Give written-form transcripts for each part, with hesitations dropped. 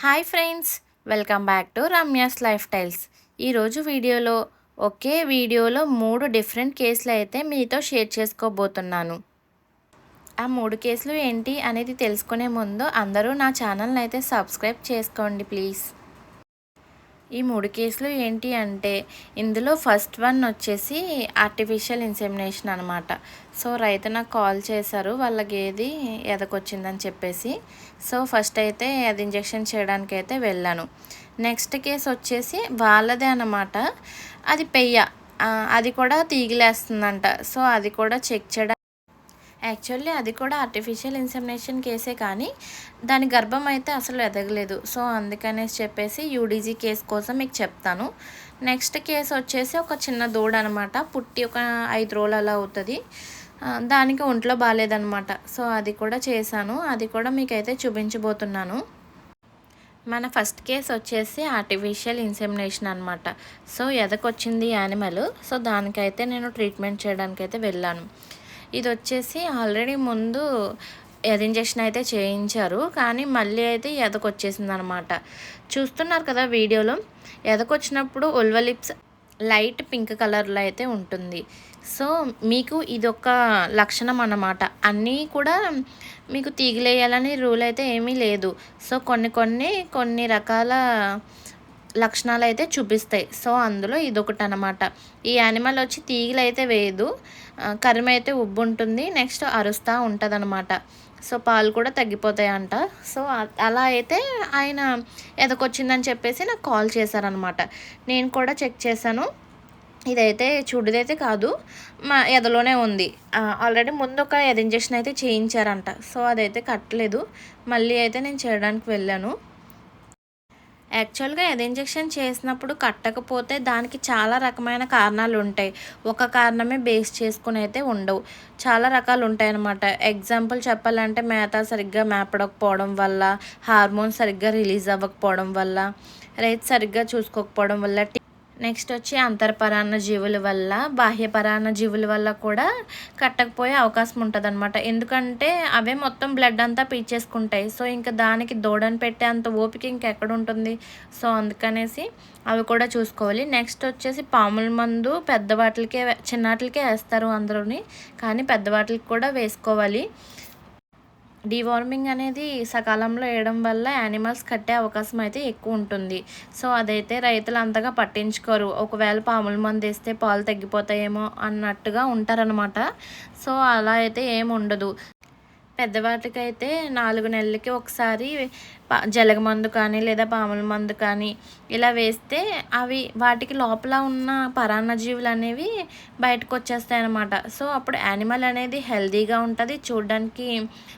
Hi friends, welcome back to Ramya's life styles. ఈరోజు వీడియోలో ఒకే వీడియోలో 3 డిఫరెంట్ కేసులు అయితే మీతో షేర్ చేసుకోబోతున్నాను. ఆ 3 కేసులు ఏంటి అనేది తెలుసుకునే ముందు అందరూ నా ఛానల్ని అయితే సబ్స్క్రైబ్ చేసుకోండి ప్లీజ్. ఈ 3 కేసులు ఏంటి అంటే, ఇందులో ఫస్ట్ వన్ వచ్చేసి ఆర్టిఫిషియల్ ఇన్సెమినేషన్ అనమాట. సో రైతు నాకు కాల్ చేశారు, వాళ్ళ గేది ఎదకొచ్చిందని చెప్పేసి. సో ఫస్ట్ అయితే అది ఇంజెక్షన్ చేయడానికి అయితే వెళ్ళాను. నెక్స్ట్ కేసు వచ్చేసి వాళ్ళదే అనమాట. అది పెయ్య, అది కూడా తీగిలేస్తుందంట. సో అది కూడా చెక్ చేయడానికి, యాక్చువల్లీ అది కూడా ఆర్టిఫిషియల్ ఇన్సెమినేషన్ కేసే, కానీ దాని గర్భం అయితే అసలు ఎదగలేదు. సో అందుకనేసి చెప్పేసి యూడీజీ కేసు కోసం మీకు చెప్తాను. నెక్స్ట్ కేసు వచ్చేసి ఒక చిన్న దూడ అనమాట, పుట్టి ఒక 5 రోజులు అలా అవుతుంది. దానికి ఒంట్లో బాగాలేదనమాట. సో అది కూడా చేశాను, అది కూడా మీకైతే చూపించబోతున్నాను. మన ఫస్ట్ కేసు వచ్చేసి ఆర్టిఫిషియల్ ఇన్సెమినేషన్ అనమాట. సో ఎదకొచ్చింది యానిమల్. సో దానికైతే నేను ట్రీట్మెంట్ చేయడానికైతే వెళ్ళాను. ఇది వచ్చేసి ఆల్రెడీ ముందు ఇంజెక్షన్ అయితే చేయించారు, కానీ మళ్ళీ అయితే ఎదకొచ్చేసింది అనమాట. చూస్తున్నారు కదా వీడియోలో, ఎదకొచ్చినప్పుడు ఉల్వ లిప్స్ లైట్ పింక్ కలర్లో అయితే ఉంటుంది. సో మీకు ఇదొక లక్షణం అన్నమాట. అన్నీ కూడా మీకు తీగిలేయాలని రూల్ అయితే ఏమీ లేదు. సో కొన్ని రకాల లక్షణాలు అయితే చూపిస్తాయి. సో అందులో ఇదొకటి అనమాట. ఈ యానిమల్ వచ్చి తీగలు అయితే వేయదు, కరిమ అయితే ఉబ్బు ఉంటుంది, నెక్స్ట్ అరుస్తూ ఉంటుంది అనమాట. సో పాలు కూడా తగ్గిపోతాయంట. సో అలా అయితే ఆయన ఎదకొచ్చిందని చెప్పేసి నాకు కాల్ చేశారనమాట. నేను కూడా చెక్ చేశాను. ఇదైతే చూడదైతే కాదు, మా ఎదలోనే ఉంది. ఆల్రెడీ ముందు ఒక ఇంజెక్షన్ అయితే చేయించారంట. సో అదైతే కట్టలేదు. మళ్ళీ అయితే నేను చేయడానికి వెళ్ళాను. యాక్చువల్గా ఇంజెక్షన్ చేసినప్పుడు కట్టకపోతే దానికి చాలా రకమైన కారణాలు ఉంటాయి. ఒక కారణమే బేస్ చేసుకుని అయితే ఉండవు, చాలా రకాలు ఉంటాయి అన్నమాట. ఎగ్జాంపుల్ చెప్పాలంటే మేత సరిగ్గా మేపడకపోవడం వల్ల, హార్మోన్స్ సరిగ్గా రిలీజ్ అవ్వకపోవడం వల్ల, రైతు సరిగ్గా చూసుకోకపోవడం వల్ల, నెక్స్ట్ వచ్చి అంతర్పరాన్న జీవుల వల్ల, బాహ్యపరాన్న జీవుల వల్ల కూడా కట్టకపోయే అవకాశం ఉంటుంది అనమాట. ఎందుకంటే అవే మొత్తం బ్లడ్ అంతా పీల్చేసుకుంటాయి. సో ఇంకా దానికి దూడని పెట్టే అంత ఓపిక ఇంకెక్కడ ఉంటుంది. సో అందుకనేసి అవి కూడా చూసుకోవాలి. నెక్స్ట్ వచ్చేసి పాముల మందు పెద్దవాటికే చిన్నవాటికే వేస్తారు అందరూని, కానీ పెద్దవాటికి కూడా వేసుకోవాలి. డీవార్మింగ్ అనేది సకాలంలో వేయడం వల్ల యానిమల్స్ కట్టే అవకాశం అయితే ఎక్కువ ఉంటుంది. సో అదైతే రైతులు అంతగా పట్టించుకోరు. ఒకవేళ పాముల మందు వేస్తే పాలు తగ్గిపోతాయేమో అన్నట్టుగా ఉంటారనమాట. సో అలా అయితే ఏమి ఉండదు. పెద్దవాటికైతే 4 నెలలకి ఒకసారి జలగమందు కానీ లేదా పాముల మందు కానీ ఇలా వేస్తే అవి వాటికి లోపల ఉన్న పరాన్నజీవులు అనేవి బయటకు వచ్చేస్తాయి అన్నమాట. సో అప్పుడు యానిమల్ అనేది హెల్తీగా ఉంటుంది, చూడడానికి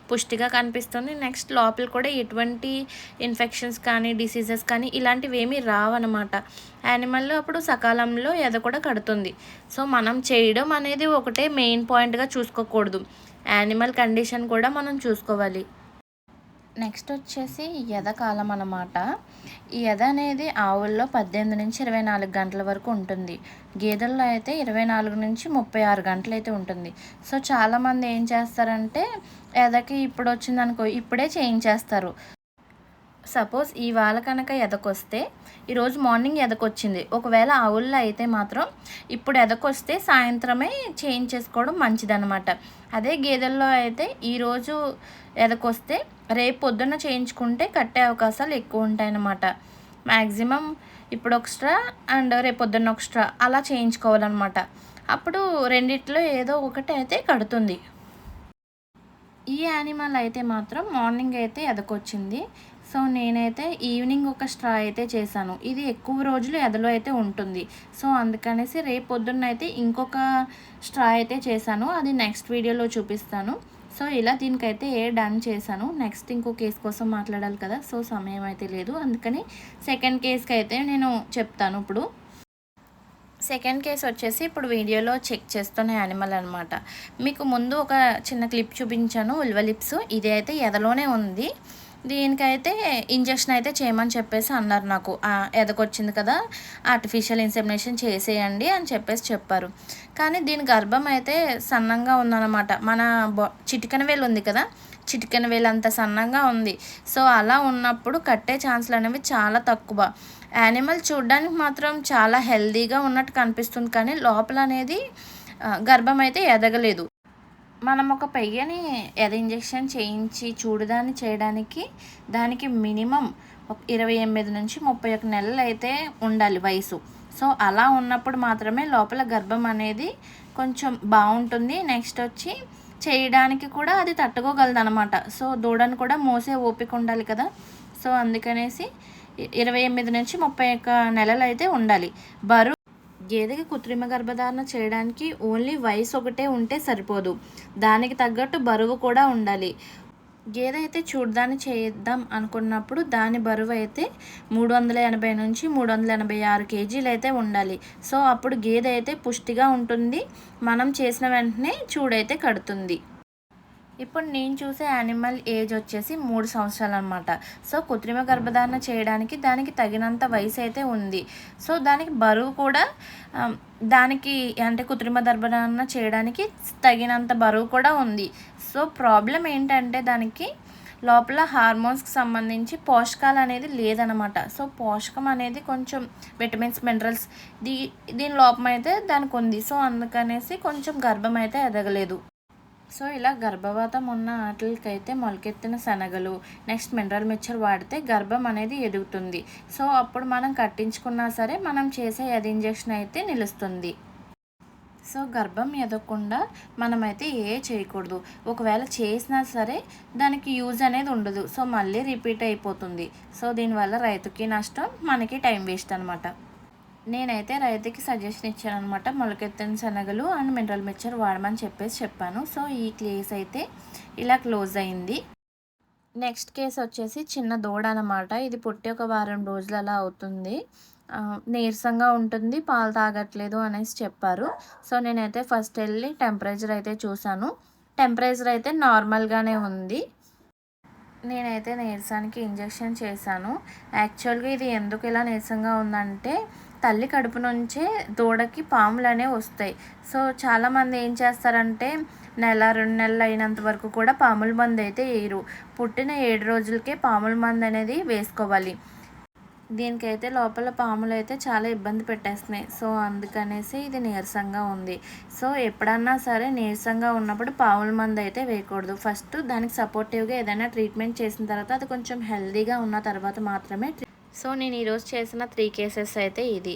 పుష్టిగా కనిపిస్తుంది. నెక్స్ట్ లోపల కూడా ఎటువంటి ఇన్ఫెక్షన్స్ కానీ డిసీజెస్ కానీ ఇలాంటివి ఏమీ రావన్నమాట. యానిమల్ అప్పుడు సకాలంలో ఎద కూడా కడుతుంది. సో మనం చేయడం అనేది ఒకటే మెయిన్ పాయింట్గా చూసుకోకూడదు, యానిమల్ కండిషన్ కూడా మనం చూసుకోవాలి. నెక్స్ట్ వచ్చేసి ఎద కాలం అన్నమాట. ఈ ఎద అనేది ఆవుల్లో 18 నుంచి 24 గంటల వరకు ఉంటుంది. గేదెల్లో అయితే 24 నుంచి 36 గంటలు అయితే ఉంటుంది. సో చాలామంది ఏం చేస్తారంటే, ఎదకి ఇప్పుడు వచ్చిందనుకో ఇప్పుడే చేయించేస్తారు. సపోజ్ ఇవాళ కనుక ఎదకొస్తే ఈరోజు మార్నింగ్ ఎదకొచ్చింది, ఒకవేళ ఆవుల్లో అయితే మాత్రం ఇప్పుడు ఎదకొస్తే సాయంత్రమే చేయించేసుకోవడం మంచిదన్నమాట. అదే గేదెల్లో అయితే ఈరోజు ఎదకొస్తే రేపు పొద్దున్న చేయించుకుంటే కట్టే అవకాశాలు ఎక్కువ ఉంటాయన్నమాట. మ్యాక్సిమం ఇప్పుడు ఒక స్ట్రా అండ్ రేపు పొద్దున్న ఒక స్ట్రా అలా చేయించుకోవాలన్నమాట. అప్పుడు రెండిట్లో ఏదో ఒకటి అయితే కడుతుంది. ఈ యానిమల్ అయితే మాత్రం మార్నింగ్ అయితే ఎదకొచ్చింది. సో నేనైతే ఈవినింగ్ ఒక స్ట్రా అయితే చేశాను. ఇది ఎక్కువ రోజులు ఎదలో అయితే ఉంటుంది. సో అందుకనేసి రేపు పొద్దున్న అయితే ఇంకొక స్ట్రా అయితే చేశాను, అది నెక్స్ట్ వీడియోలో చూపిస్తాను. సో ఇలా దీనికైతే డన్ చేశాను. నెక్స్ట్ ఇంకో కేసు కోసం మాట్లాడాలి కదా, సో సమయం అయితే లేదు, అందుకని సెకండ్ కేసుకి అయితే నేను చెప్తాను. ఇప్పుడు సెకండ్ కేసు వచ్చేసి ఇప్పుడు వీడియోలో చెక్ చేస్తున్న యానిమల్ అనమాట. మీకు ముందు ఒక చిన్న క్లిప్ చూపించాను, ఉల్వ లిప్స్. ఇది అయితే ఎదలోనే ఉంది. దీనికైతే ఇంజెక్షన్ అయితే చేయమని చెప్పేసి అన్నారు నాకు. ఎదకొచ్చింది కదా, ఆర్టిఫిషియల్ ఇన్సెమినేషన్ చేసేయండి అని చెప్పేసి చెప్పారు. కానీ దీని గర్భం అయితే సన్నంగా ఉందన్నమాట. మన చిటికెన వేలు ఉంది కదా, చిటికెన వేలంత సన్నంగా ఉంది. సో అలా ఉన్నప్పుడు కట్టే ఛాన్స్‌లు అనేవి చాలా తక్కువ. యానిమల్ చూడ్డానికి మాత్రం చాలా హెల్తీగా ఉన్నట్టు కనిపిస్తుంది, కానీ లోపల అనేది గర్భం అయితే ఎదగలేదు. మనం ఒక పెయ్యని ఇంజెక్షన్ చేయించి చూడదాన్ని చేయడానికి దానికి మినిమం 28-31 నెలలు అయితే ఉండాలి వయసు. సో అలా ఉన్నప్పుడు మాత్రమే లోపల గర్భం అనేది కొంచెం బాగుంటుంది. నెక్స్ట్ వచ్చి చేయడానికి కూడా అది తట్టుకోగలదనమాట. సో దూడను కూడా మోసే ఓపిక ఉండాలి కదా. సో అందుకనేసి 28-31 నెలలు అయితే ఉండాలి. గేదెకి కృత్రిమ గర్భధారణ చేయడానికి ఓన్లీ వయసు ఒకటే ఉంటే సరిపోదు, దానికి తగ్గట్టు బరువు కూడా ఉండాలి. గేదె అయితే చూడదాన్ని చేద్దాం అనుకున్నప్పుడు దాని బరువు అయితే 380 నుంచి 386 కేజీలు అయితే ఉండాలి. సో అప్పుడు గేదె అయితే పుష్టిగా ఉంటుంది, మనం చేసిన వెంటనే చూడైతే కడుతుంది. ఇప్పుడు నేను చూసే యానిమల్ ఏజ్ వచ్చేసి 3 సంవత్సరాలు అనమాట. సో కృత్రిమ గర్భధారణ చేయడానికి దానికి తగినంత వయసు అయితే ఉంది. సో దానికి బరువు కూడా దానికి అంటే కృత్రిమ గర్భధారణ చేయడానికి తగినంత బరువు కూడా ఉంది. సో ప్రాబ్లం ఏంటంటే దానికి లోపల హార్మోన్స్కి సంబంధించి పోషకాలు అనేది లేదనమాట. సో పోషకం అనేది కొంచెం విటమిన్స్, మినరల్స్ దీని లోపం అయితే దానికి ఉంది. సో అందుకనేసి కొంచెం గర్భం అయితే ఎదగలేదు. సో ఇలా గర్భవాతం ఉన్న ఆటలకైతే మొలకెత్తిన శనగలు, నెక్స్ట్ మినరల్ మిక్చర్ వాడితే గర్భం అనేది ఎదుగుతుంది. సో అప్పుడు మనం కట్టించుకున్నా సరే మనం చేసే ఇంజెక్షన్ అయితే నిలుస్తుంది. సో గర్భం ఎదగకుండా మనమైతే చేయకూడదు. ఒకవేళ చేసినా సరే దానికి యూజ్ అనేది ఉండదు. సో మళ్ళీ రిపీట్ అయిపోతుంది. సో దీనివల్ల రైతుకి నష్టం, మనకి టైం వేస్ట్ అనమాట. నేనైతే రైతుకి సజెషన్ ఇచ్చాను అనమాట, మొలకెత్తిన శనగలు అండ్ మినరల్ మిక్చర్ వాడమని చెప్పాను. సో ఈ కేసు అయితే ఇలా క్లోజ్ అయింది. నెక్స్ట్ కేసు వచ్చేసి చిన్న దూడ అనమాట. ఇది పుట్టి ఒక వారం రోజులు అలా అవుతుంది. నీరసంగా ఉంటుంది, పాలు తాగట్లేదు అనేసి చెప్పారు. సో నేనైతే ఫస్ట్ వెళ్ళి టెంపరేచర్ అయితే చూశాను. టెంపరేచర్ అయితే నార్మల్గానే ఉంది. నేనైతే నీరసానికి ఇంజెక్షన్ చేశాను. యాక్చువల్గా ఇది ఎందుకు ఇలా నీరసంగా ఉందంటే తల్లి కడుపు నుంచే దూడకి పాములు అనేవి వస్తాయి. సో చాలామంది ఏం చేస్తారంటే 1-2 నెలలు అయినంత వరకు కూడా పాముల మందు అయితే వేయరు. పుట్టిన 7 రోజులకే పాముల మందు అనేది వేసుకోవాలి. దీనికైతే లోపల పాములు అయితే చాలా ఇబ్బంది పెట్టేస్తున్నాయి. సో అందుకనేసి ఇది నీరసంగా ఉంది. సో ఎప్పుడన్నా సరే నీరసంగా ఉన్నప్పుడు పాముల మందు అయితే వేయకూడదు. ఫస్ట్ దానికి సపోర్టివ్గా ఏదైనా ట్రీట్మెంట్ చేసిన తర్వాత అది కొంచెం హెల్తీగా ఉన్న తర్వాత మాత్రమే. సో నేను ఈరోజు చేసిన 3 కేసెస్ అయితే ఇది.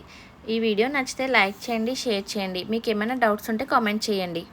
ఈ వీడియో నచ్చితే లైక్ చేయండి, షేర్ చేయండి. మీకు ఏమైనా డౌట్స్ ఉంటే కామెంట్ చేయండి.